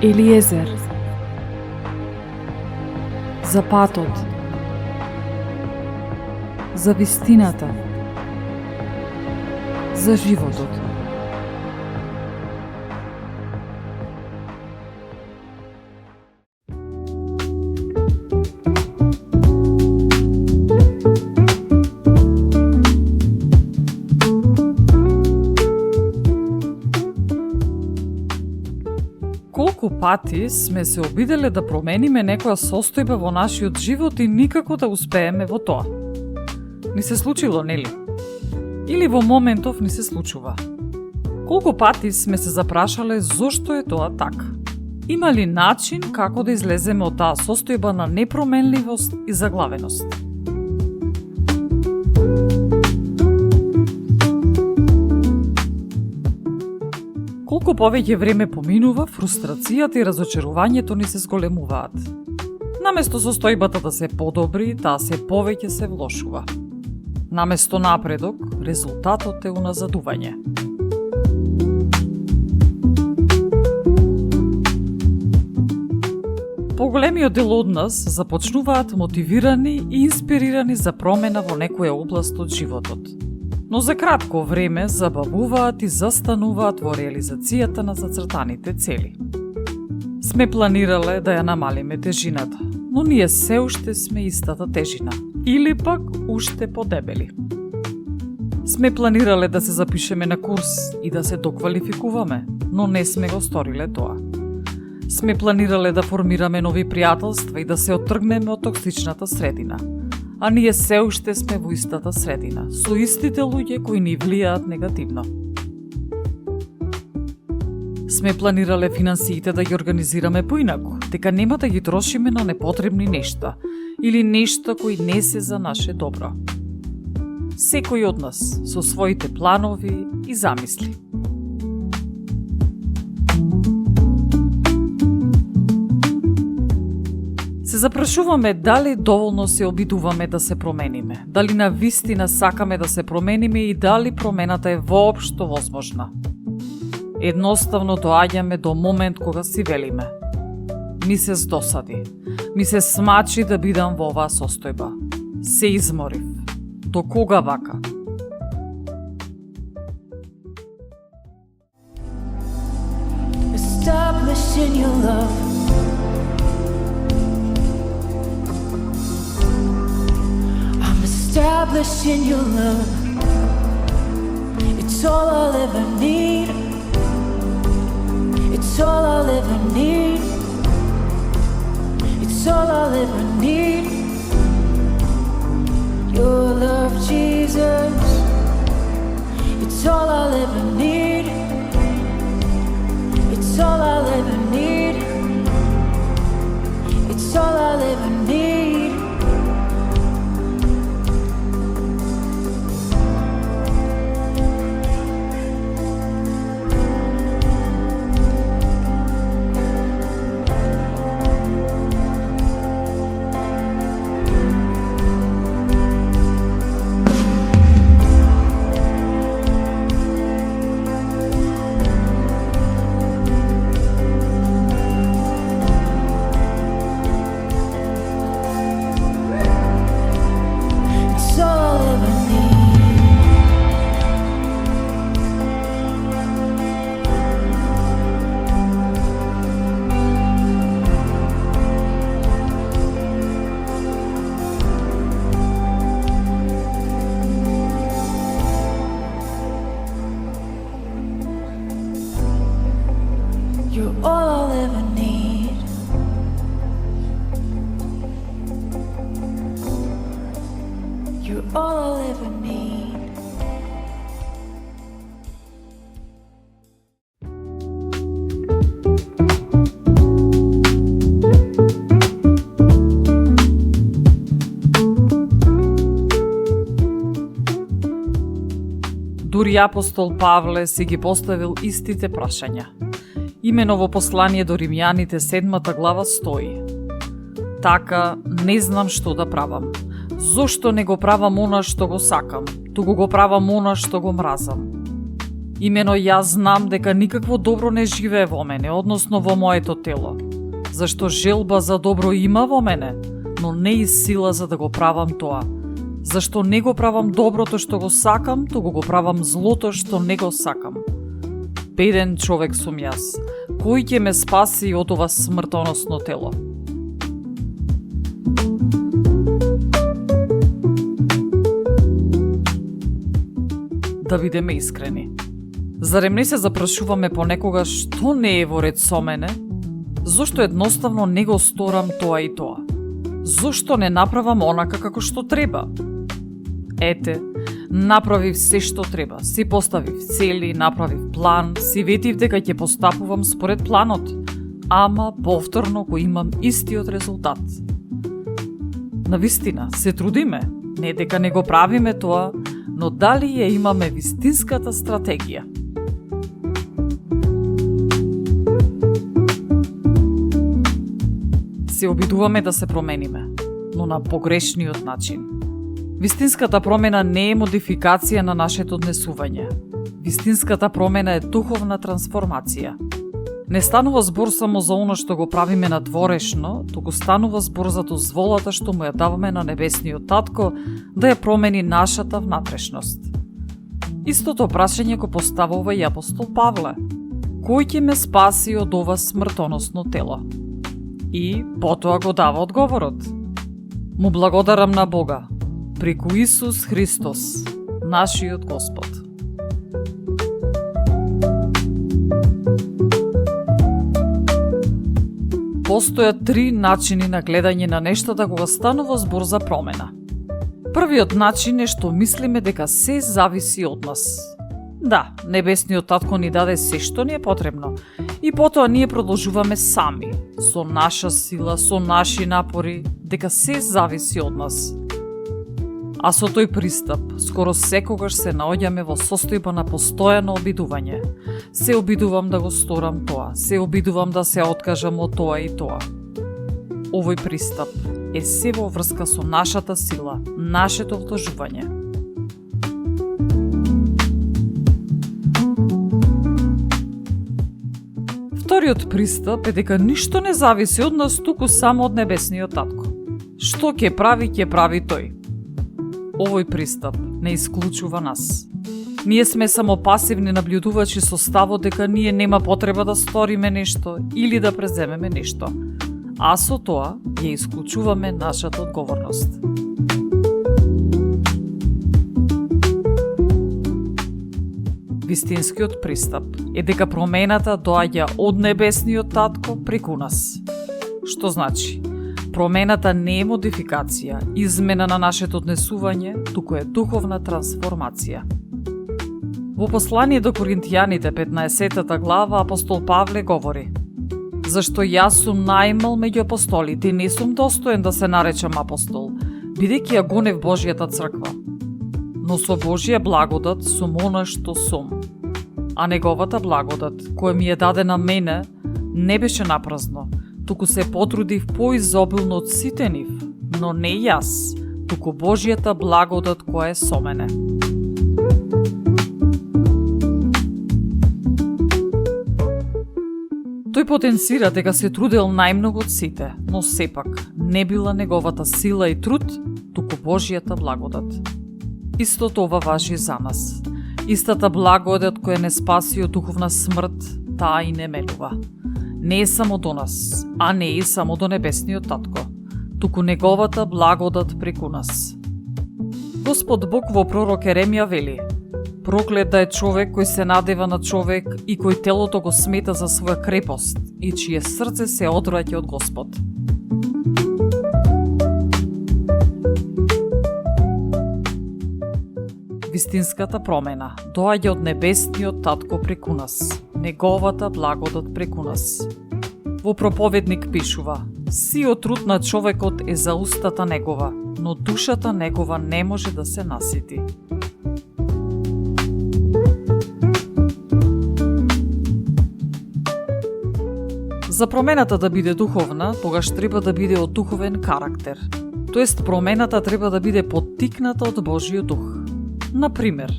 Елиезер. За патот. За вистината. За животот. Колку пати сме се обиделе да промениме некоја состојба во нашиот живот и никако да успееме во тоа? Ни се случило, нели? Или во моментов ни се случува? Колку пати сме се запрашале зошто е тоа така? Има ли начин како да излеземе од таа состојба на непроменливост и заглавеност? Колку повеќе време поминува, фрустрацијата и разочарувањето ни се зголемуваат. Наместо состојбата да се подобри, таа се повеќе се влошува. Наместо напредок, резултатот е уназадување. Поголемиот дел од нас започнуваат мотивирани и инспирирани за промена во некоја област од животот. Но за кратко време забавуваат и застануваат во реализацијата на зацртаните цели. Сме планирале да ја намалиме тежината, но ние се уште сме истата тежина, или пак уште подебели. Сме планирале да се запишеме на курс и да се доквалификуваме, но не сме го сториле тоа. Сме планирале да формираме нови пријателства и да се оттргнеме од токсичната средина, а ние се уште сме во истата средина, со истите луѓе кои ни влијаат негативно. Сме планирале финансиите да ги организираме поинаку, дека нема да ги трошиме на непотребни нешта или нешта кои не се за наше добро. Секој од нас со своите планови и замисли. Се запрашуваме дали доволно се обидуваме да се промениме, дали на вистина сакаме да се промениме и дали промената е воопшто возможна. Едноставно доаѓаме до момент кога си велиме: ми се здосади, ми се смачи да бидам во оваа состојба. Се изморив. До кога вака? Established in your love, I'm established in your love. It's all I'll ever need. It's all I'll ever need. It's all I'll ever need. Your love, Jesus. It's all I'll ever need. It's all I'll ever need. It's all I'll ever need. You're all I'll ever need. You're all I'll ever need. Дури апостол Павле си ги поставил истите прашања. Имено во послание до Римјаните 7 глава стои: така не знам што да правам. Зошто не го правам она што го сакам, туку го правам она што го мразам. Имено јас знам дека никакво добро не живее во мене, односно во моето тело. Зашто желба за добро има во мене, но не и сила за да го правам тоа. Зашто не го правам доброто што го сакам, туку го правам злото што не го сакам. Беден човек сум јас, кој ќе ме спаси од ова смртоносно тело? Да бидеме искрени. Зарем не се запрашуваме понекогаш што не е во ред со мене? Зошто едноставно не го сторам тоа и тоа? Зошто не направам онака како што треба? Ете, направив се што треба, си поставив цели, направив план, си ветив дека ќе постапувам според планот, ама повторно го имам истиот резултат. Навистина, се трудиме, не дека не го правиме тоа, но дали ја имаме вистинската стратегија? Се обидуваме да се промениме, но на погрешниот начин. Вистинската промена не е модификација на нашето однесување. Вистинската промена е духовна трансформација. Не станува збор само за оно што го правиме надворешно, туку станува збор за дозволата што му ја даваме на небесниот татко да ја промени нашата внатрешност. Истото прашање го поставува и апостол Павле. Кој ќе ме спаси од ова смртоносно тело? И потоа го дава одговорот. Му благодарам на Бога, преку Исус Христос, нашиот Господ. Постојат 3 начини на гледање на нештата кога станува збор за промена. Првиот начин е што мислиме дека се зависи од нас. Да, небесниот татко ни даде се што ни е потребно и потоа ние продолжуваме сами, со наша сила, со наши напори, дека се зависи од нас. А со тој пристап, скоро секогаш се наоѓаме во состојба на постојано обидување. Се обидувам да го сторам тоа, се обидувам да се откажам од тоа и тоа. Овој пристап е се во врска со нашата сила, нашето вложување. Вториот пристап е дека ништо не зависи од нас, туку само од небесниот татко. Што ќе прави тој. Овој пристап не исклучува нас. Ние сме само пасивни наблюдувачи со ставот дека ние нема потреба да сториме нешто или да преземеме нешто, а со тоа ја исклучуваме нашата одговорност. Вистинскиот пристап е дека промената доаѓа од небесниот татко преку нас. Што значи? Промената не е модификација, измена на нашето однесување, туку е духовна трансформација. Во послание до Коринтијаните 15 глава апостол Павле говори: Зашто јас сум најмал меѓу апостолите и не сум достоен да се наречам апостол, бидејќи ја гонев Божјата црква. Но со Божја благодат сум она што сум. А неговата благодат, која ми е дадена мене, не беше напразно, туку се потрудив поизобилно од сите нив, но не јас, туку Божјата благодат која е со мене. Тој потенцира дека се трудел најмногу од сите, но сепак не била неговата сила и труд, туку Божјата благодат. Истото ова важи за нас. Истата благодат која не спаси од духовна смрт, таа и не менува. Не е само до нас, а не е само до небесниот татко, туку неговата благодат преку нас. Господ Бог во пророк Еремија вели: Проклет да е човек кој се надева на човек и кој телото го смета за своја крепост и чие срце се одвраќа од Господ. Вистинската промена доаѓа од небесниот татко преку нас, неговата благодат преку нас. Во проповедник пишува: Сиот труд на човекот е за устата негова, но душата негова не може да се насити. За промената да биде духовна, тогаш треба да биде од духовен карактер. Тоест промената треба да биде поттикната од Божиот дух. Например,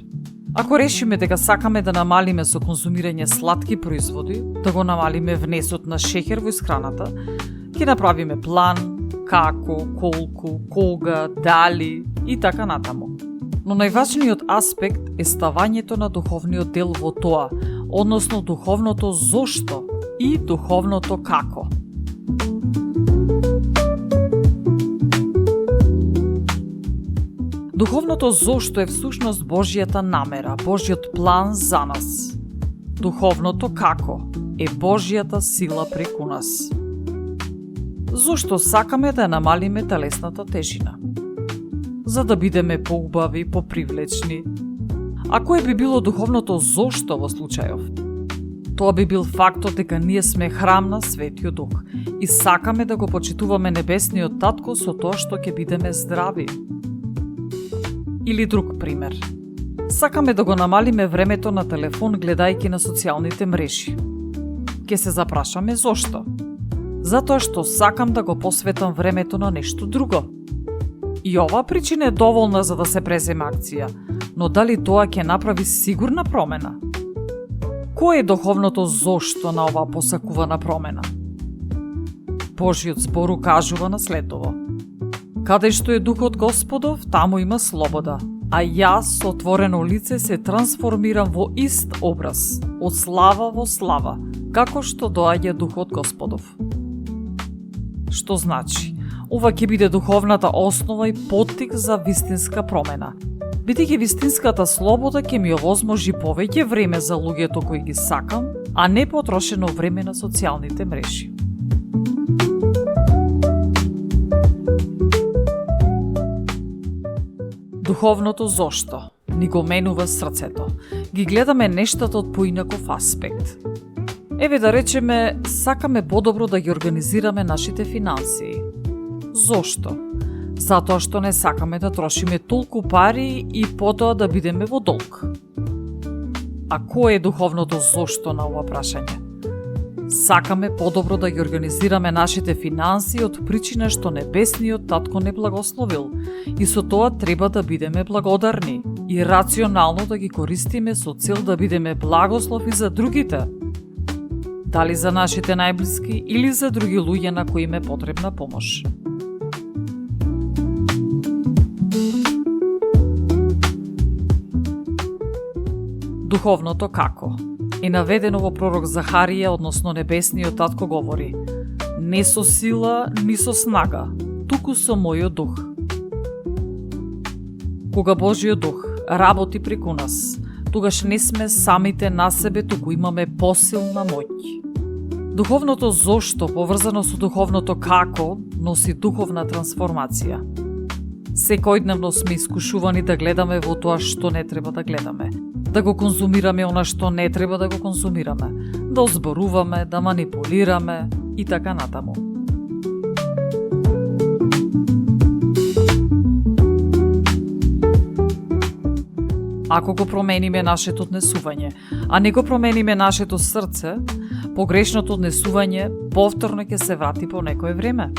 Ако решиме дека сакаме да намалиме со конзумирање сладки производи, да го намалиме внесот на шеќер во исхраната, ќе направиме план, како, колку, кога, дали и така натаму. Но најважниот аспект е ставањето на духовниот дел во тоа, односно духовното зошто и духовното како. Духовното зошто е всушност Божјата намера, Божјиот план за нас. Духовното како е Божјата сила преку нас. Зошто сакаме да намалиме телесната тежина? За да бидеме поубави, попривлечни. А кое би било духовното зошто во случајов? Тоа би бил фактот дека ние сме храм на Светиот Дух и сакаме да го почитуваме Небесниот Татко со тоа што ќе бидеме здрави. Или друг пример. Сакаме да го намалиме времето на телефон гледајќи на социјалните мрежи. Ке се запрашаме зошто? Затоа што сакам да го посветам времето на нешто друго. И оваа причина е доволна за да се преземе акција, но дали тоа ќе направи сигурна промена? Кој е духовното зошто на оваа посакувана промена? Божјиот збор укажува на следово. Каде што е Духот Господов, таму има слобода, а јас со отворено лице се трансформирам во ист образ, од слава во слава, како што доаѓа Духот Господов. Што значи? Ова ќе биде духовната основа и поттик за вистинска промена. Бидејќи вистинската слобода ќе ми овозможи повеќе време за луѓето кои ги сакам, а не потрошено време на социјалните мрежи. Духовното зошто ни го менува срцето. Ги гледаме нештата од поинаков аспект. Еве да речеме, сакаме подобро да ги организираме нашите финансии. Зошто? Затоа што не сакаме да трошиме толку пари и потоа да бидеме во долг. А кој е духовното зошто на ова прашање? Сакаме подобро да ги организираме нашите финансии од причина што Небесниот Татко не благословил и со тоа треба да бидеме благодарни и рационално да ги користиме со цел да бидеме благослов и за другите. Дали за нашите најблиски или за други луѓе на кои им е потребна помош. Духовното како е наведено во пророк Захарија, односно Небесниот Татко говори: не со сила, ни со снага, туку со мојот дух. Кога Божиот дух работи преку нас, тогаш не сме самите на себе, туку имаме посилна моќ. Духовното зошто, поврзано со духовното како, носи духовна трансформација. Секојдневно сме искушувани да гледаме во тоа што не треба да гледаме, да го конзумираме она што не треба да го конзумираме, да озборуваме, да манипулираме и така натаму. Ако го промениме нашето однесување, а не го промениме нашето срце, погрешното однесување повторно ќе се врати по некое време.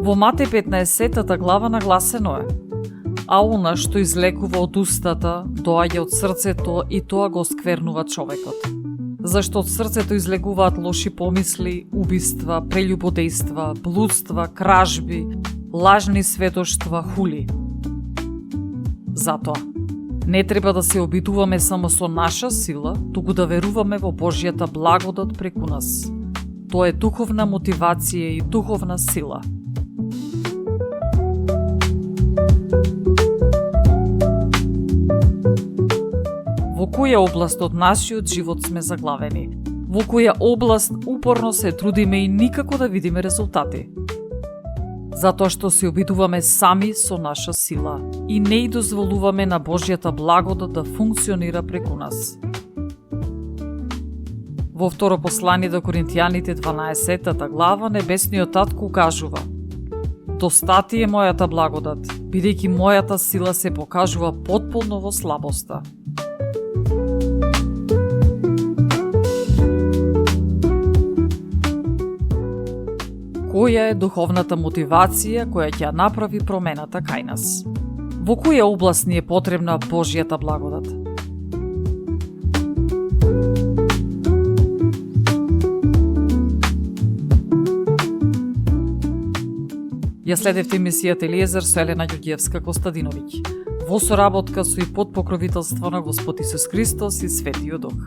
Во Матеј 15 глава нагласено е: а она што излекува од устата, доаѓа од срцето и тоа го сквернува човекот. Зашто од срцето излегуваат лоши помисли, убиства, прелюбодејства, блудства, кражби, лажни сведоштва, хули. Затоа, не треба да се обидуваме само со наша сила, туку да веруваме во Божјата благодат преку нас. Тоа е духовна мотивација и духовна сила. Во која област од нашиот живот сме заглавени? Во која област упорно се трудиме и никако да видиме резултати? Затоа што се обидуваме сами со наша сила и не и дозволуваме на Божјата благодат да функционира преку нас. Во второ послание до Коринтијаните 12 глава Небесниот Татко кажува: достати е мојата благодат, бидејќи мојата сила се покажува потполно во слабоста. Која е духовната мотивација која ќе ја направи промената кај нас? Во која област ни е потребна Божјата благодат? Ја следевте емисијата Елиезер со Елена Ѓурѓиевска-Костадиновиќ, во соработка со и под покровителство на Господ Исус Христос и Светиот Дух.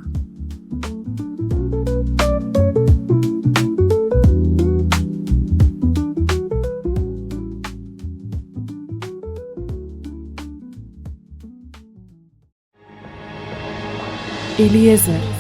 Елиезер.